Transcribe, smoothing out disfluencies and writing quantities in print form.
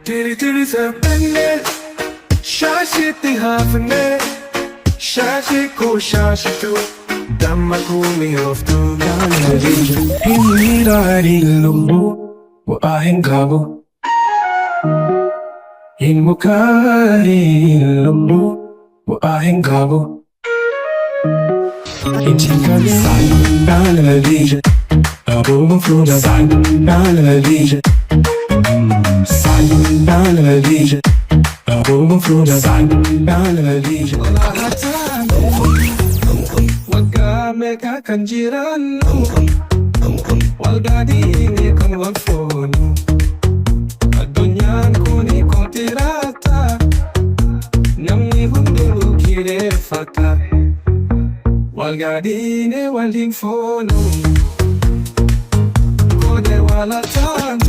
Tiri tiri sabne, shashi tihafne, shashi ko shashi tu, damma kumi oftu ganarija. Hinirari lumbu, wa ahengabo. Hinmukari lumbu, wa ahengabo. Intikali ganarija, abo fluna ganarija. Ganarija, abo fluna ganarija. Wagame kakanjiranu, walgadi ini kan wakfonu. Adunyan kuni kontirata, namni hundu kire fata. Walgadi ini waling fonu, kode walatan.